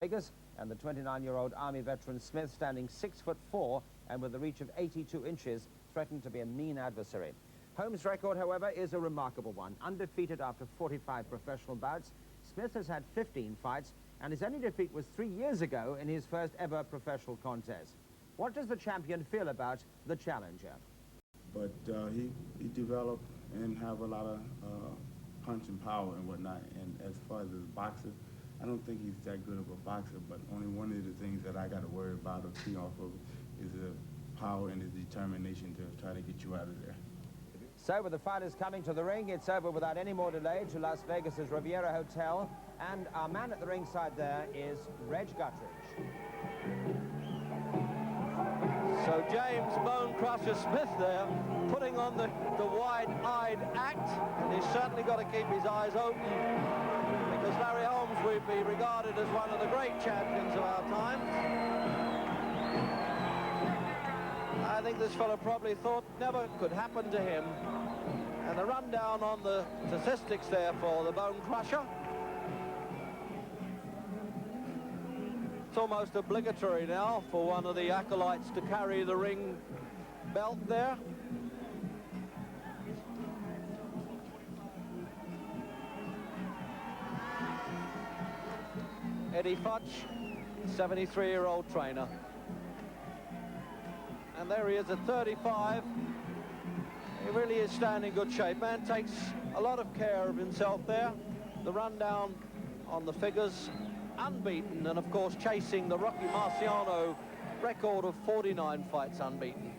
Vegas, and the 29-year-old Army veteran Smith, standing 6'4" and with a reach of 82 inches, threatened to be a mean adversary. Holmes' record, however, is a remarkable one. Undefeated after 45 professional bouts, Smith has had 15 fights, and his only defeat was 3 years ago in his first ever professional contest. What does the champion feel about the challenger? But he developed and have a lot of punch and power and whatnot. And as far as a boxer, I don't think he's that good of a boxer, but only one of the things that I got to worry about or key off of is the power and his determination to try to get you out of there. So with the fighters coming to the ring, it's over without any more delay to Las Vegas's Riviera Hotel, and our man at the ringside there is Reg Guttridge. So James Bonecrusher Smith there, putting on the wide-eyed act, and he's certainly got to keep his eyes open, because Larry Holmes would be regarded as one of the great champions of our time. I think this fellow probably thought never could happen to him. And the rundown on the statistics there for the Bonecrusher. It's almost obligatory now for one of the acolytes to carry the ring belt there. Eddie Futch, 73-year-old trainer. And there he is at 35. He really is standing in good shape. Man takes a lot of care of himself there. The rundown on the figures, unbeaten, and of course chasing the Rocky Marciano record of 49 fights unbeaten.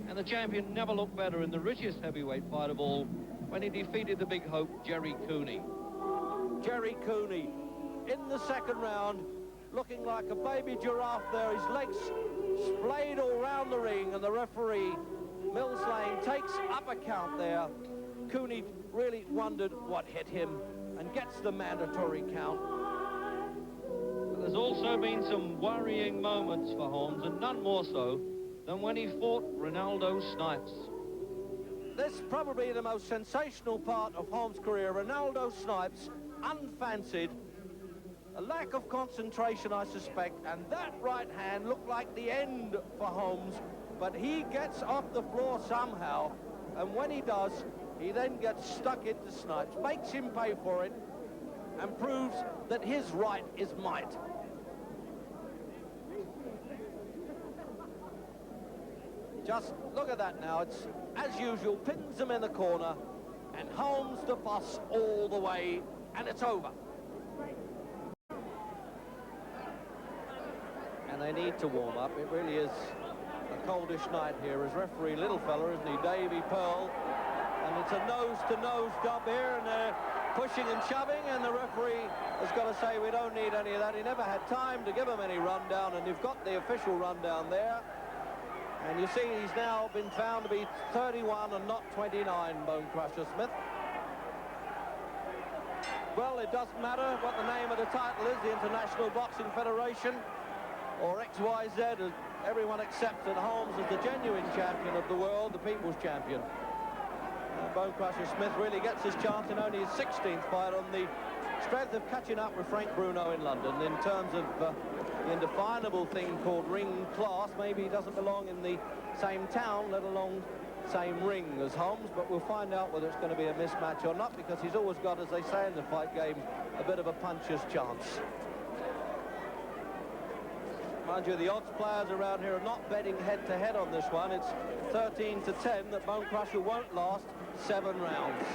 And the champion never looked better in the richest heavyweight fight of all when he defeated the big hope, Jerry Cooney. Jerry Cooney in the second round, looking like a baby giraffe there, his legs splayed all round the ring, and the referee, Mills Lane, takes up a count there. Cooney really wondered what hit him and gets the mandatory count. But there's also been some worrying moments for Holmes, and none more so than when he fought Ronaldo Snipes. This is probably the most sensational part of Holmes' career. Ronaldo Snipes, unfancied, a lack of concentration, I suspect, and that right hand looked like the end for Holmes, but he gets off the floor somehow, and when he does, he then gets stuck into Snipes, makes him pay for it, and proves that his right is might. Just look at that now. It's, as usual, pins him in the corner, and Holmes the boss all the way, and it's over. And they need to warm up. It really is a coldish night here. As referee, little fella, isn't he, Davy Pearl? And it's a nose-to-nose job here, and they're pushing and shoving, and the referee has got to say, we don't need any of that. He never had time to give him any rundown, and you've got the official rundown there. And you see he's now been found to be 31 and not 29, Bonecrusher Smith. Well, it doesn't matter what the name of the title is, the International Boxing Federation, or XYZ, as everyone accepts that Holmes is the genuine champion of the world, the people's champion. Bonecrusher Smith really gets his chance in only his 16th fight, on the strength of catching up with Frank Bruno in London. In terms of the indefinable thing called ring class, maybe he doesn't belong in the same town, let alone same ring as Holmes, but we'll find out whether it's going to be a mismatch or not, because he's always got, as they say in the fight game, a bit of a puncher's chance. Mind you, the odds players around here are not betting head-to-head on this one. It's 13-10 that Bonecrusher won't last 7 rounds.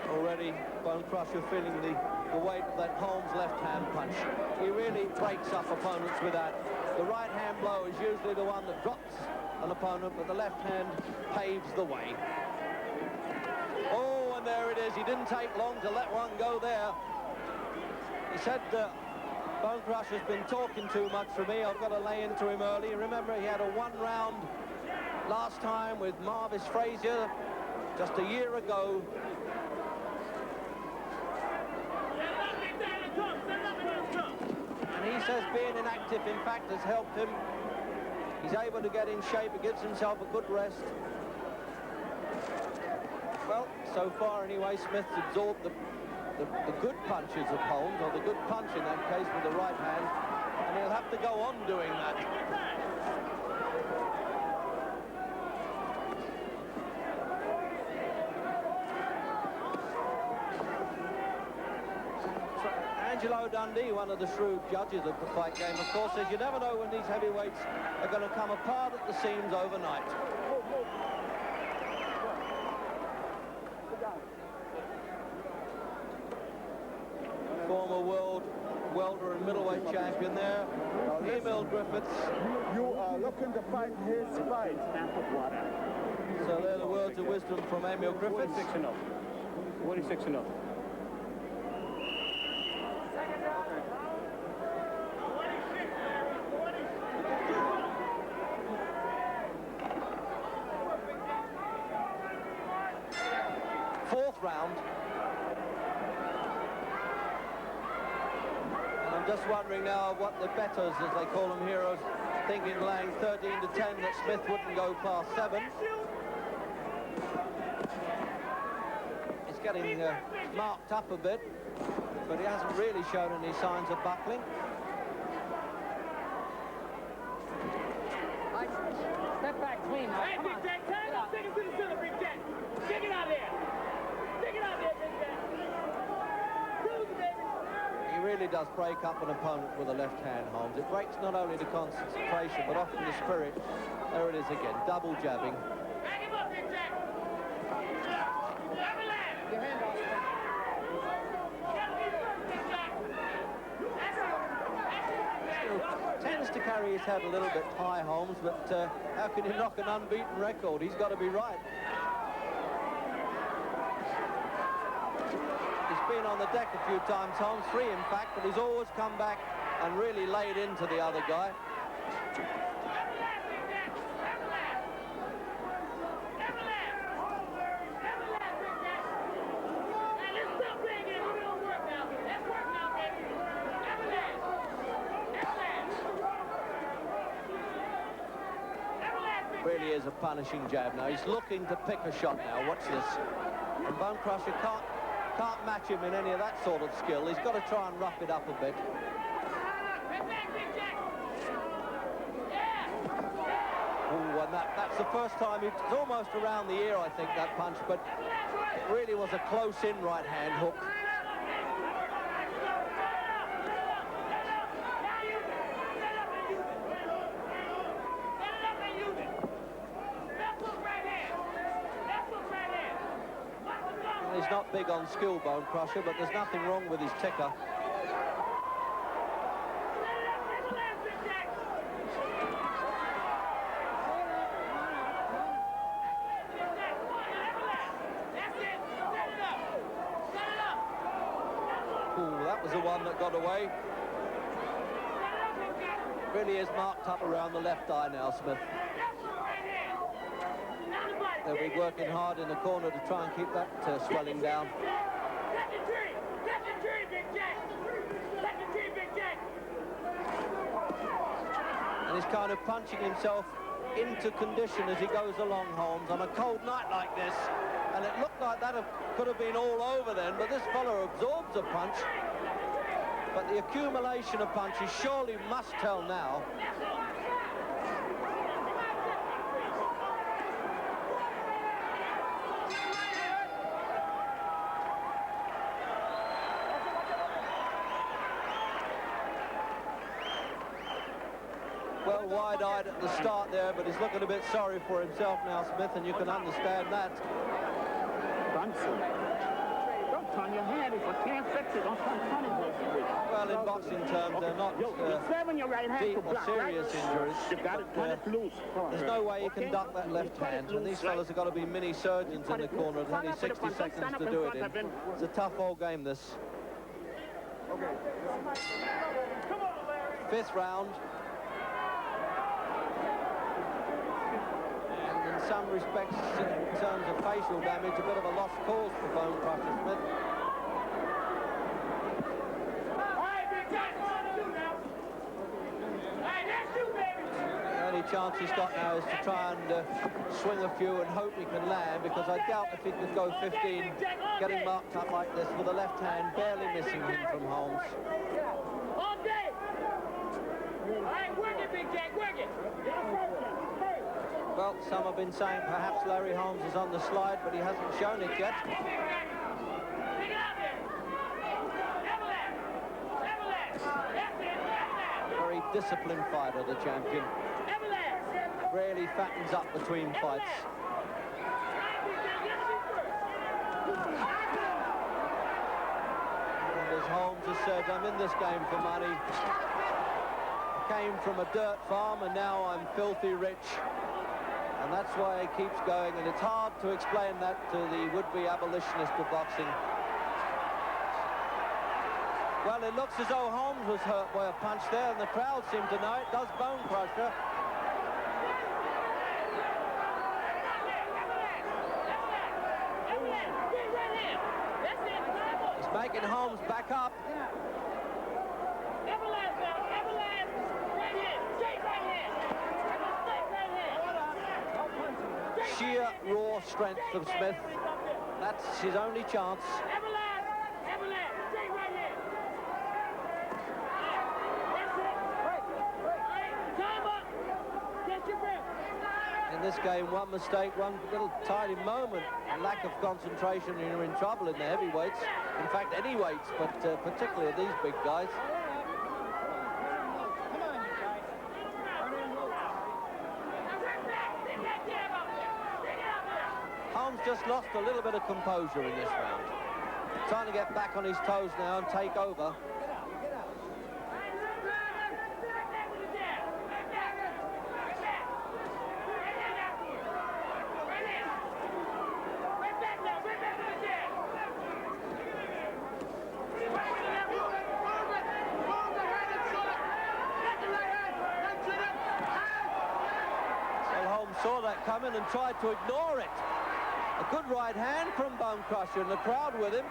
Already Bonecrusher feeling the weight of that Holmes left-hand punch. He really breaks up opponents with that. The right-hand blow is usually the one that drops an opponent, but the left hand paves the way. Oh, and there it is. He didn't take long to let one go there. He said, Bonecrusher's been talking too much for me. I've got to lay into him early. Remember, he had a 1-round last time with Marvis Frazier just a year ago. And he says being inactive, in fact, has helped him. He's able to get in shape. He gives himself a good rest. Well, so far anyway, Smith's absorbed the good punches of Holmes, or the good punch in that case with the right hand, and he'll have to go on doing that. Angelo Dundee, one of the shrewd judges of the fight game, of course, says you never know when these heavyweights are going to come apart at the seams overnight. Former world welter and middleweight champion there, Emil Griffiths. You are looking to fight his fight. So they're the words of wisdom from Emil Griffiths. 46-0. 46-0. Fourth round. And I'm just wondering now what the bettors, as they call them here, are thinking, laying 13 to 10 that Smith wouldn't go past 7. It's getting marked up a bit, but he hasn't really shown any signs of buckling. Step back clean now. Hey, Big Jack, turn up, take it to the center, Big Jack. Take it out there. Take it out there, Big Jack. Cruise it, baby. He really does break up an opponent with a left hand, Holmes. It breaks not only the concentration, but often the spirit. There it is again, double jabbing. Back him up, Big Jack. Your hand off. Tends to carry his head a little bit high, Holmes, but how can he knock an unbeaten record? He's got to be right. He's been on the deck a few times, Holmes, 3 in fact, but he's always come back and really laid into the other guy. Really is a punishing jab now. He's looking to pick a shot now. Watch this. And Bonecrusher can't match him in any of that sort of skill. He's got to try and rough it up a bit. Ooh, and that's the first time. It's almost around the ear, I think, that punch, but it really was a close-in right-hand hook. He's not big on skill, Bonecrusher, but there's nothing wrong with his ticker. Ooh, that was the one that got away. Really is marked up around the left eye now, Smith. They'll be working hard in the corner to try and keep that swelling down. And he's kind of punching himself into condition as he goes along, Holmes, on a cold night like this. And it looked like that could have been all over then, but this fellow absorbs a punch. But the accumulation of punches surely must tell now. Well, wide-eyed at the start there, but he's looking a bit sorry for himself now, Smith, and you can understand that. Bunsen. Don't turn your hand. If you can't fix it, don't turn it. Well, in boxing terms, they're not deep or serious injuries. There's no way you can duck that left hand, and these fellas have got to be mini surgeons in the corner. There's only 60 seconds to do it in. It's a tough old game, this. Fifth round. In some respects, in terms of facial damage, a bit of a lost cause for Bonecrusher Smith. The only chance he's got now is to try and swing a few and hope he can land, because I doubt if he could go 15 getting marked up like this with a left hand, barely missing him from Holmes. All day. All right, work it, Big Jack, work it. Well, some have been saying perhaps Larry Holmes is on the slide, but he hasn't shown it yet. Very disciplined fighter, the champion. Really fattens up between fights. And as Holmes has said, I'm in this game for money. I came from a dirt farm and now I'm filthy rich. And that's why he keeps going, and it's hard to explain that to the would-be abolitionist of boxing. Well, it looks as though Holmes was hurt by a punch there, and the crowd seem to know it. Does Bonecrusher. He's making Holmes back up. Sheer raw strength of Smith. That's his only chance. In this game, one mistake, one little tiny moment, a lack of concentration, and you're in trouble in the heavyweights. In fact, any weights, but particularly these big guys. Holmes just lost a little bit of composure in this round. Trying to get back on his toes now and take over. Saw that coming and tried to ignore it. A good right hand from Bonecrusher and the crowd with him.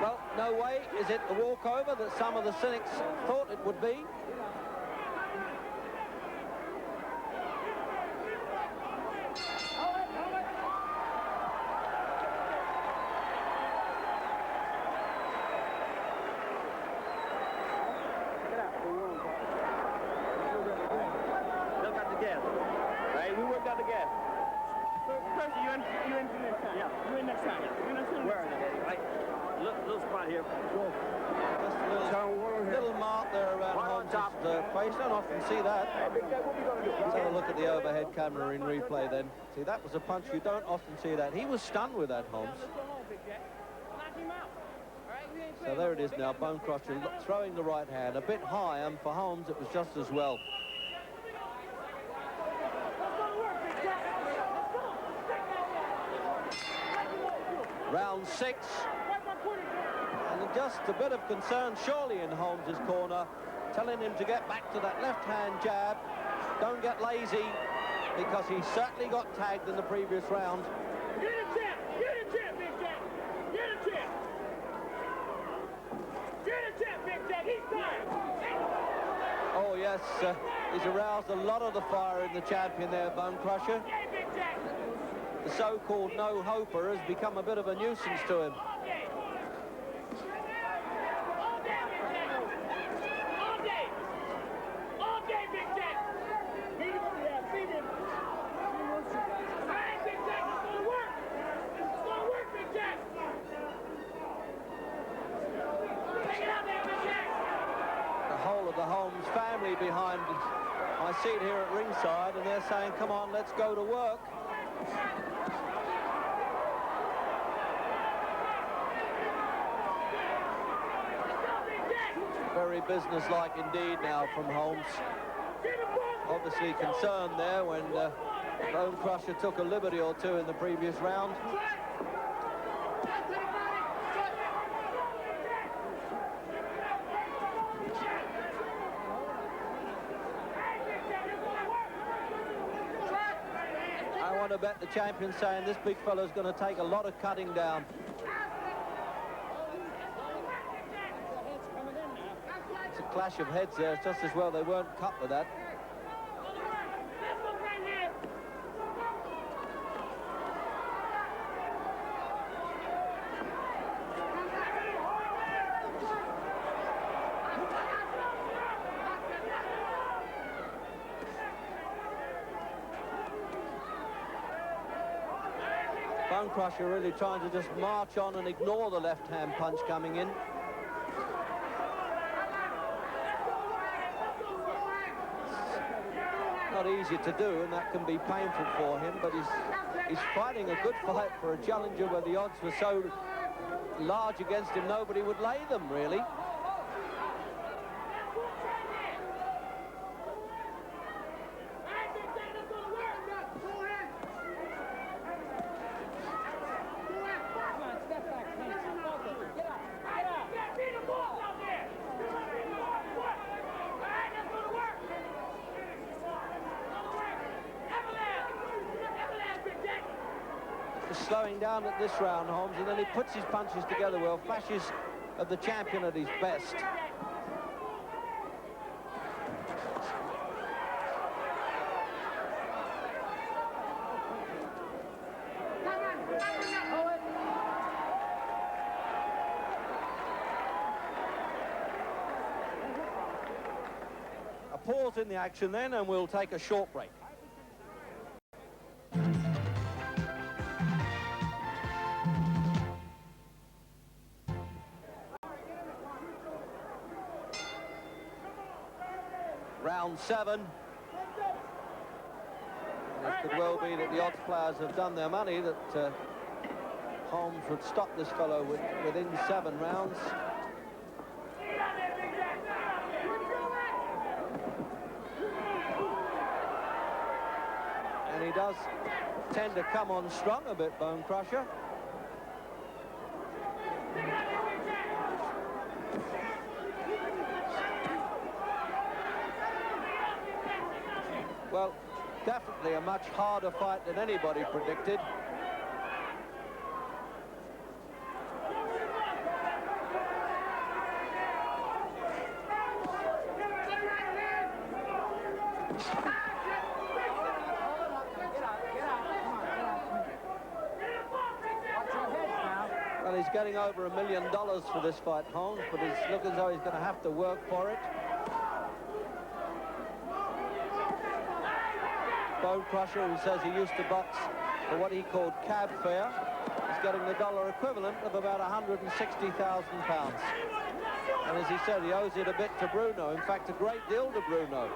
Well, no way is it the walkover that some of the cynics thought it would be. Little mark there around Holmes' face. Don't often see that. Let's have a look at the overhead camera in replay then. See, that was a punch you don't often see that. He was stunned with that, Holmes. So there it is now, Bonecrusher throwing the right hand a bit high, and for Holmes it was just as well. Round 6. And just a bit of concern surely in Holmes' corner, telling him to get back to that left-hand jab. Don't get lazy, because he certainly got tagged in the previous round. You're the champ! You're the champ, Big Jack! You're the champ! You're the champ, Big Jack! He's tired! Oh, yes, he's aroused a lot of the fire in the champion there, Bonecrusher. Hey, Big Jack! The so-called no-hoper has become a bit of a nuisance to him. The Holmes family behind my seat here at ringside, and they're saying, come on, let's go to work. Very businesslike indeed now from Holmes. Obviously concerned there when Bonecrusher took a liberty or two in the previous round. I bet the champion's saying this big fella's going to take a lot of cutting down. It's a clash of heads there. It's just as well they weren't cut with that. Bonecrusher really trying to just march on and ignore the left-hand punch coming in. Not easy to do, and that can be painful for him, but he's fighting a good fight for a challenger where the odds were so large against him nobody would lay them, really. Slowing down at this round, Holmes, and then he puts his punches together well, flashes of the champion at his best. A pause in the action then, and we'll take a short break. Round 7. It could well be that the odds players have done their money, that Holmes would stop this fellow within 7 rounds. And he does tend to come on strong a bit, Bonecrusher. Well, definitely a much harder fight than anybody predicted. Well, he's getting over $1 million for this fight, Holmes, but it's looking as though he's going to have to work for it. Bonecrusher, who says he used to box for what he called cab fare, is getting the dollar equivalent of about £160,000. And as he said, he owes it a bit to Bruno, in fact, a great deal to Bruno.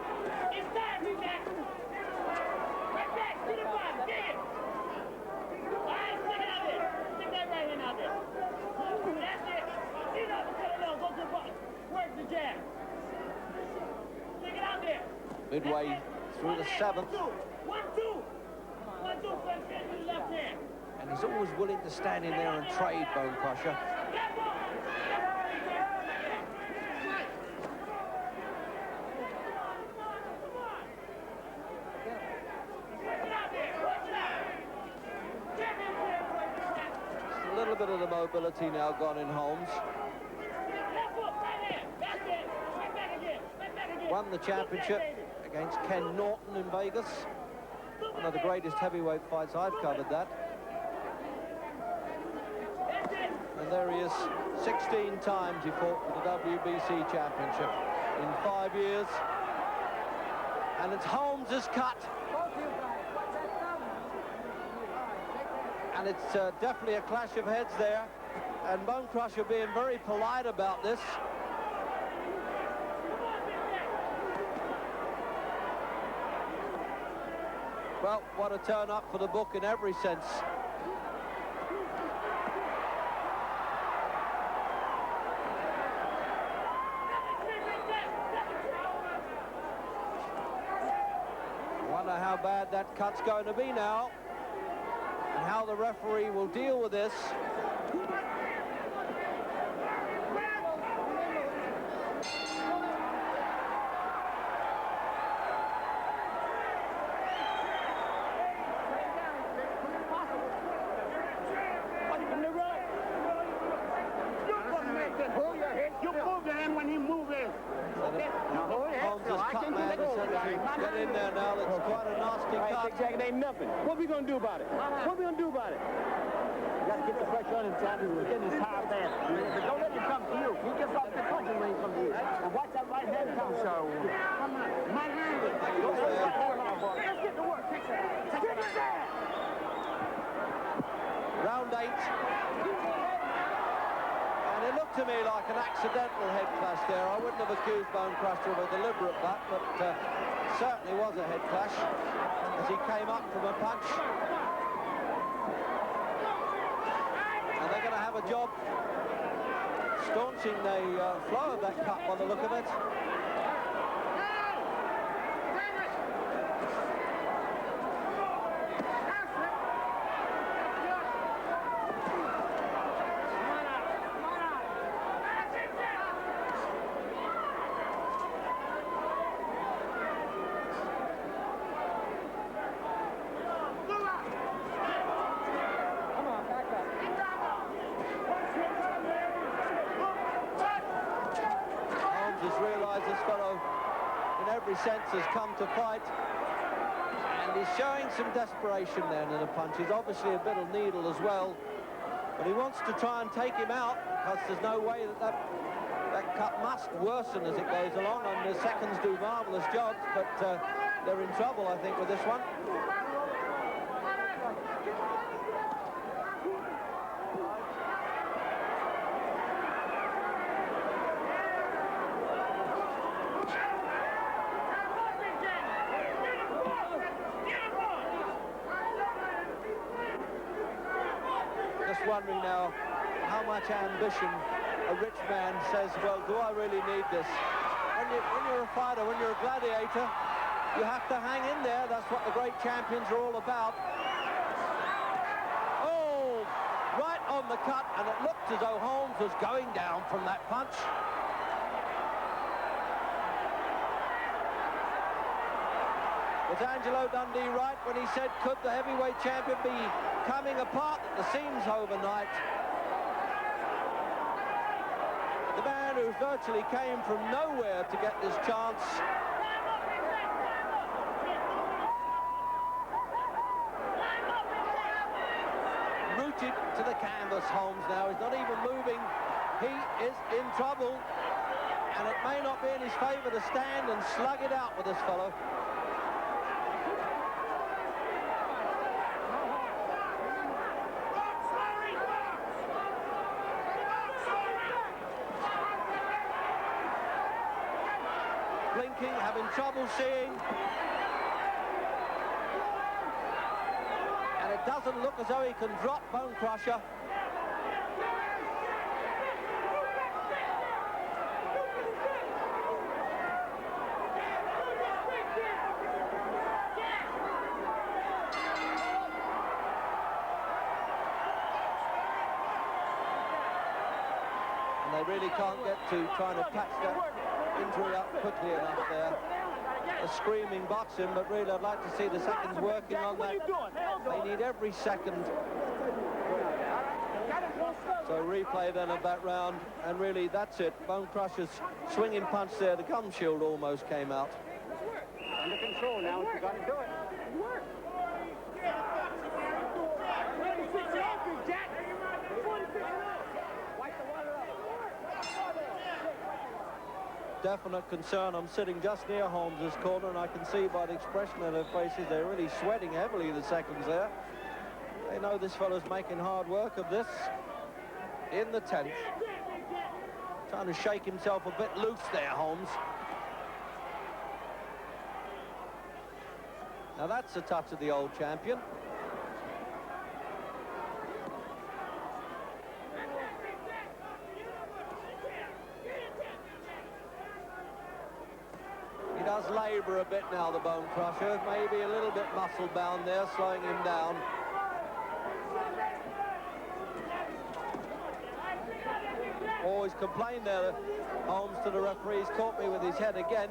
Midway through the 7th. And he's always willing to stand in there and trade, Bonecrusher. Just a little bit of the mobility now gone in Holmes. Won the championship against Ken Norton in Vegas. One of the greatest heavyweight fights I've covered that. And there he is, 16 times he fought for the WBC championship in 5 years. And it's Holmes' cut. And it's definitely a clash of heads there. And Bonecrusher being very polite about this. Well, what a turn up for the book in every sense. Wonder how bad that cut's going to be now, and how the referee will deal with this. You move your hand when he moves in. nasty All right, cut. Big Jack, it ain't nothing. What we gonna do about it? What we gonna do about it? You gotta get the pressure on him, champion. We're getting his time fast. But don't let him come to you. He gets off the punches when he comes to you. And watch that right hand come. So, come on. My hand. Let's get to work. Take his ass. Round 8. And it looked to me like an accidental head clash there. I wouldn't have accused Bonecrusher of a deliberate butt, but certainly was a head clash as he came up from a punch. And they're going to have a job staunching the flow of that cut by the look of it. This fellow in every sense has come to fight, and he's showing some desperation then in the punch. He's obviously a bit of needle as well, but he wants to try and take him out because there's no way that cut must worsen as it goes along, and the seconds do marvellous jobs, but they're in trouble, I think, with this one. Wondering now how much ambition a rich man says, well, do I really need this? When you're a fighter, when you're a gladiator, you have to hang in there. That's what the great champions are all about. Oh, right on the cut, and it looked as though Holmes was going down from that punch. Was Angelo Dundee right when he said, could the heavyweight champion be coming apart at the seams overnight? The man who virtually came from nowhere to get this chance. Rooted to the canvas, Holmes now. He's not even moving. He is in trouble. And it may not be in his favour to stand and slug it out with this fellow. Blinking, having trouble seeing. And it doesn't look as though he can drop Bonecrusher. And they really can't get to trying to patch that injury up quickly enough there. A screaming boxing, but really I'd like to see the seconds working on that. They need every second. So replay then of that round, and really that's it. Bonecrusher's swinging punch there, the gum shield almost came out. Under control now, you got to do it. Definite concern. I'm sitting just near Holmes' corner, and I can see by the expression of their faces they're really sweating heavily the seconds there. They know this fellow's making hard work of this in the 10th. Trying to shake himself a bit loose there, Holmes. Now that's a touch of the old champion. He does labour a bit now, the Bonecrusher. Maybe a little bit muscle-bound there, slowing him down. Always complained there, Holmes, to the referees. Caught me with his head again.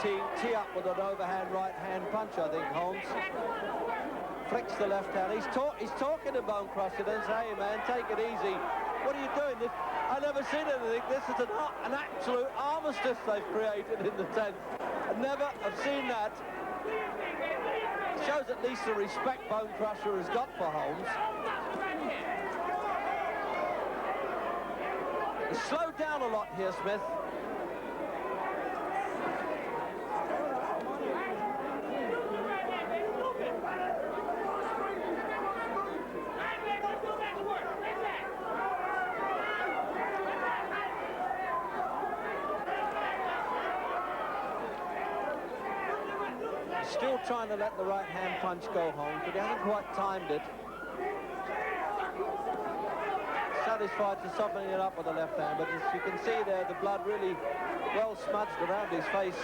tee up with an overhand right-hand punch, I think, Holmes. Flicks the left hand. He's talking to Bonecrusher and says, hey, man, take it easy. What are you doing? I've never seen anything. This is an absolute armistice they've created in the 10th. I never have seen that. It shows at least the respect Bonecrusher has got for Holmes. He's slowed down a lot here, Smith. Still trying to let the right-hand punch go, Holmes, but he hasn't quite timed it. Satisfied to softening it up with the left hand, but as you can see there, the blood really well smudged around his face.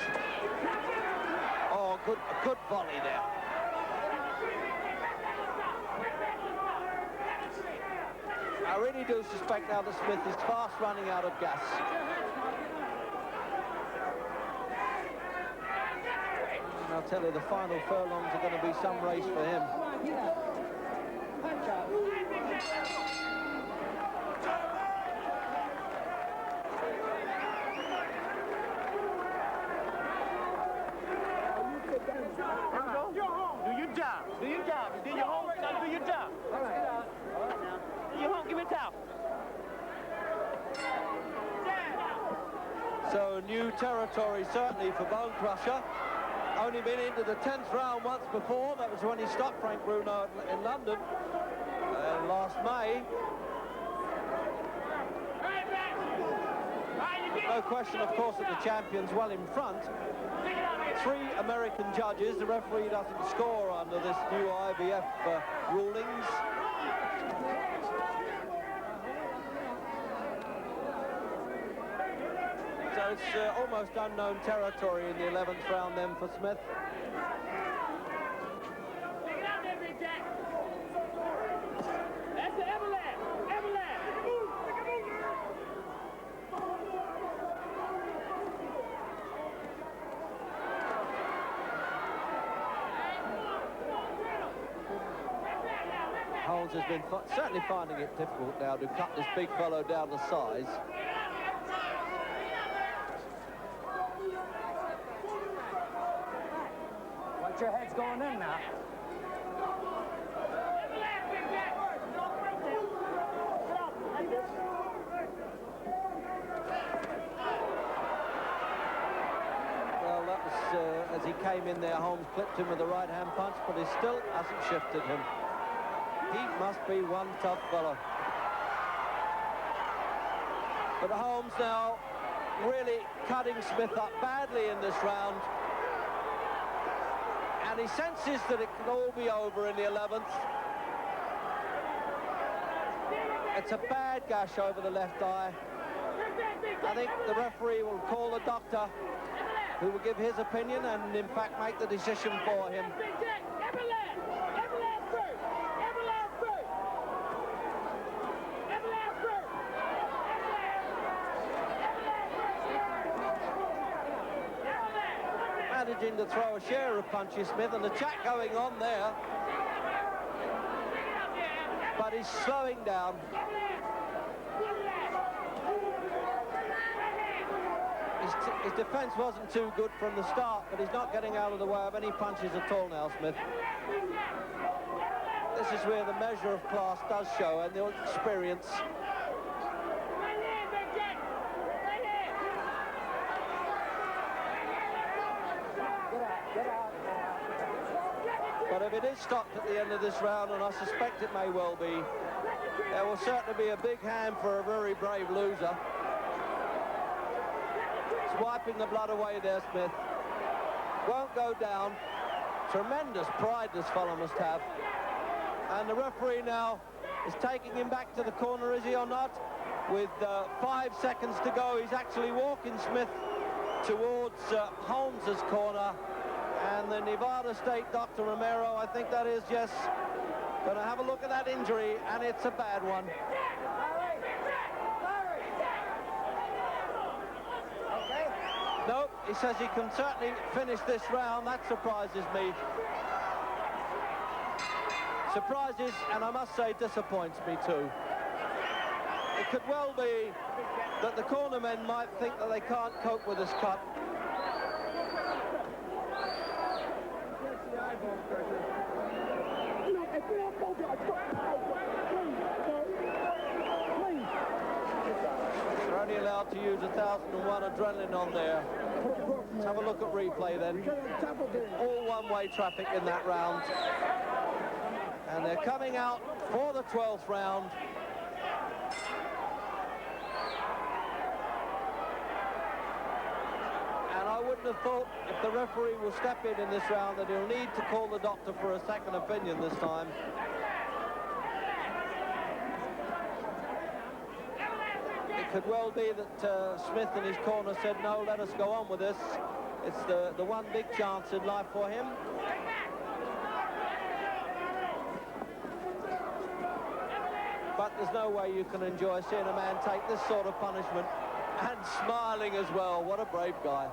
Oh, good volley there. I really do suspect now that Smith is fast running out of gas. I'll tell you, the final furlongs are going to be some race for him. Do your job. Do your job. You did your homework, now do your job. All right. Do your home, give me a towel. So new territory certainly for Bonecrusher. Only been into the 10th round once before. That was when he stopped Frank Bruno in London last May. No question, of course, that the champion's well in front. 3 American judges. The referee doesn't score under this new IVF rulings. So it's almost unknown territory in the 11th round then for Smith. That's the Everlast. Holmes has been certainly finding it difficult now to cut this big fellow down to size. Watch your head's going in now. Well, that was, as he came in there, Holmes clipped him with the right-hand punch, but he still hasn't shifted him. He must be one tough fellow. But Holmes now really cutting Smith up badly in this round. And he senses that it can all be over in the 11th. It's a bad gash over the left eye. I think the referee will call the doctor, who will give his opinion and in fact make the decision for him. Managing to throw a share of punches, Smith, and the chat going on there. But he's slowing down. His defence wasn't too good from the start, but he's not getting out of the way of any punches at all now, Smith. This is where the measure of class does show, and the experience. But if it is stopped at the end of this round, and I suspect it may well be, there will certainly be a big hand for a very brave loser. He's wiping the blood away there, Smith. Won't go down. Tremendous pride this fellow must have. And the referee now is taking him back to the corner, is he or not? With 5 seconds to go, he's actually walking Smith towards Holmes's corner. And the Nevada State Dr. Romero, I think that is, yes, going to have a look at that injury, and it's a bad one. Nope, he says he can certainly finish this round. That surprises me. Surprises, and I must say disappoints me too. It could well be that the cornermen might think that they can't cope with this cut. They're only allowed to use 1001 adrenaline on there. Let's have a look at replay then. All one-way traffic in that round. And they're coming out for the 12th round. And I wouldn't have thought, if the referee will step in this round, that he'll need to call the doctor for a second opinion this time. It could well be that Smith in his corner said, no, let us go on with this. It's the one big chance in life for him. But there's no way you can enjoy seeing a man take this sort of punishment and smiling as well. What a brave guy.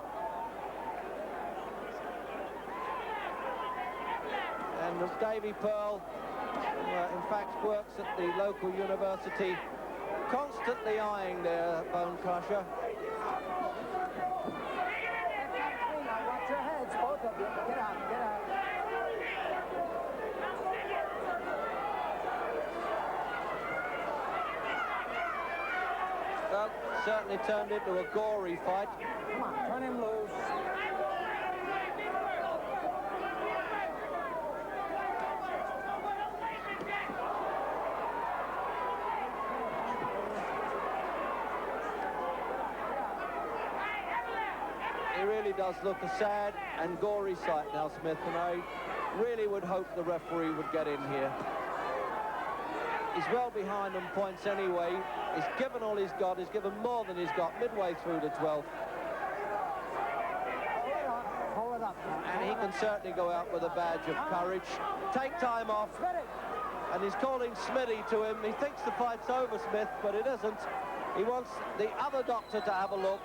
And Davy Pearl, who in fact works at the local university, constantly eyeing their Bonecrusher. Watch your heads, both of you. Get out, get out. Well, certainly turned into a gory fight. Come on, turn him loose. He really does look a sad and gory sight now, Smith, and I really would hope the referee would get in here. He's well behind on points anyway. He's given all he's got. He's given more than he's got midway through the 12th. Hold it up. And he can certainly go out with a badge of courage. Take time off. And he's calling Smitty to him. He thinks the fight's over, Smith, but it isn't. He wants the other doctor to have a look.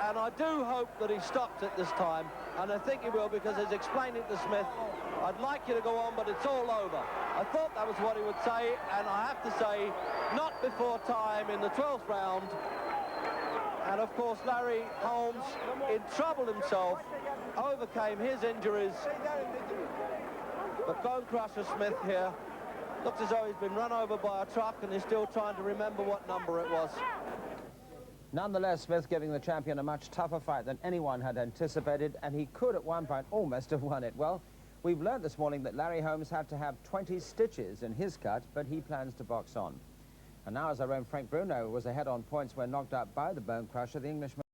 And I do hope that he stops it this time. And I think he will, because he's explained it to Smith. I'd like you to go on, but it's all over. I thought that was what he would say, and I have to say, not before time in the 12th round. And of course, Larry Holmes, in trouble himself, overcame his injuries. But Bonecrusher Smith here looks as though he's been run over by a truck, and he's still trying to remember what number it was. Nonetheless, Smith giving the champion a much tougher fight than anyone had anticipated, and he could at one point almost have won it. Well, we've learned this morning that Larry Holmes had to have 20 stitches in his cut, but he plans to box on. And now, as our own Frank Bruno was ahead on points when knocked out by the Bonecrusher, the Englishman